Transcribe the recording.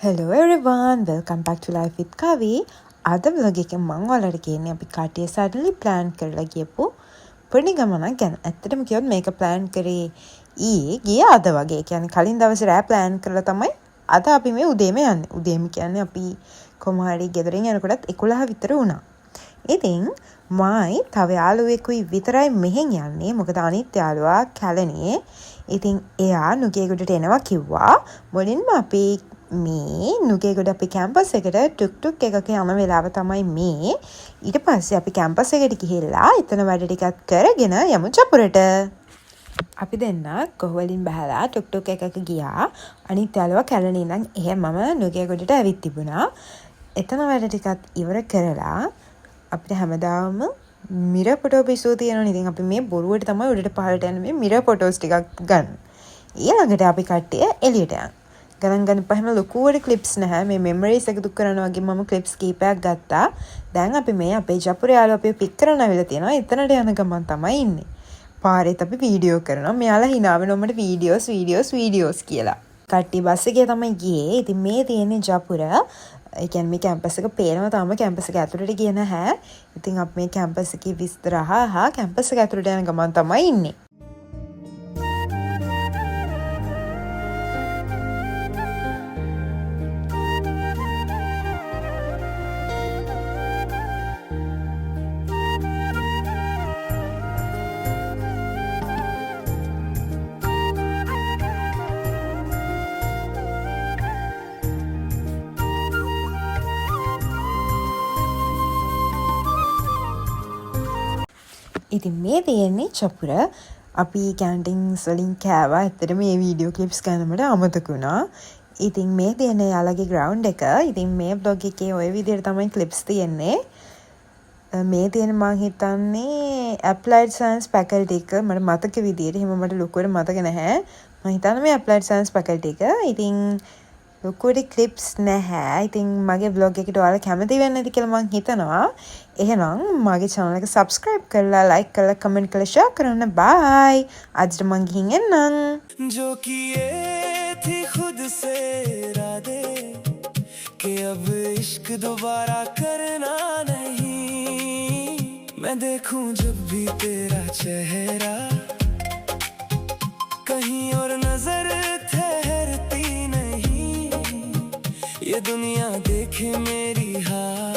Hello everyone, welcome back to Life with Kavi. අද vlog එකෙන් මම ඔයාලට කියන්නේ අපි කටිය suddenly plan කරලා ගියපු පොඩි ගමනක් ගැන. ඇත්තටම කිව්වොත් මේක plan කරේ ගිය අද වගේ. ඒ කියන්නේ කලින් දවසේ රෑ plan කරලා තමයි අද අපි මේ උදේම යන්නේ. උදේම කියන්නේ අපි කොහොම හරි ගෙදරින් යනකොටත් 11 විතර වුණා. ඉතින් මයි තව යාළුවෙකුයි විතරයි මෙහෙන් යන්නේ. මොකද අනිත් යාළුවා කැලණියේ. ඉතින් එයා නුගේගොඩට එනවා කිව්වා. මුලින්ම අපි මේ නුගේගොඩ අපි කැම්පස් එකට ටුක් එකක යන වෙලාව තමයි මේ. ඊට පස්සේ අපි කැම්පස් එකට ගිහිල්ලා එතන වැඩ ටිකක් කරගෙන යමු චපුරට. අපි දෙන්න කොහොලින් බහලා ටුක් එකක ගියා. අනිත් යාළුවා කැලණියේ ඉඳන් එහෙමම නුගේගොඩට ඇවිත් තිබුණා. එතන වැඩ ටිකක් ඉවර කරලා අපිට හැමදාම මිරර් ෆොටෝ පිස්සුව තියෙනවා. ඉතින් අපි මේ බොරුවට තමයි උඩට පහළට යන්නේ මේ මිරර් ෆොටෝස් ටිකක් ගන්න. ඊළඟට අපි කට්ටිය එළියට යනවා. ගණන් පහම ලොකුවට ක්ලිප්ස් නැහැ. මේ මෙමරිස් එකතු කරනවා වගේ මම ක්ලිප්ස් කීපයක් ගත්තා. දැන් අපි මේ අපේ ජපුර යාළුවා අපිව පික් කරන්න ආවිලා තියෙනවා. එතනට යන ගමන් තමයි ඉන්නේ. පාරේත් අපි වීඩියෝ කරනවා. මෙයාලා hina වෙනවා මට වීඩියෝස් කියලා. කට්ටිය බස් එකේ තමයි ගියේ. ඉතින් මේ තියෙන්නේ ජපුර. ඒ කියන්නේ මේ කැම්පස් එක පේනවා තාම කැම්පස් එක ඇතුළට ගියේ නැහැ. ඉතින් අපි මේ කැම්පස් එකේ විස්තර අහා කැම්පස් එක ඇතුළට යන ගමන් තමයි ඉන්නේ. ඉතින් මේ තියෙන්නේ චපුර. අපි කැන්ටින්ස් වලින් කෑවා. ඇත්තටම මේ වීඩියෝ ක්ලිප්ස් ගන්න මට අමතක වුණා. ඉතින් මේ තියෙන්නේ යාළගේ ග්‍රවුන්ඩ් එක. ඉතින් මේ බ්ලොග් එකේ ওই විදිහට තමයි ක්ලිප්ස් තියෙන්නේ. මේ තියෙන මං හිතන්නේ ඇප්ලයිඩ් සයන්ස් ෆැකල්ටි එක. මට මතක විදියට එහෙම මට ලොකුවට මතක නැහැ. මං හිතන්නේ මේ ඇප්ලයිඩ් සයන්ස් ෆැකල්ටි එක. ඉතින් ලොකුවට ක්ලිප්ස් නැහැ. ඉතින් මගේ බ්ලොග් එකට ඔයාලා කැමති වෙන්නේ නැති කියලා මං හිතනවා. එහෙනම් මගේ channel එක subscribe කරලා like කරලා comment කරලා share කරන්න. bye. අදට මං ගිහින් එන්නම්. जो किए थी खुद से इरादे कि अब इश्क दोबारा करना नहीं मैं देखूं जब भी तेरा चेहरा कहीं और नजर ठहरती नहीं ये दुनिया देखे मेरी हाल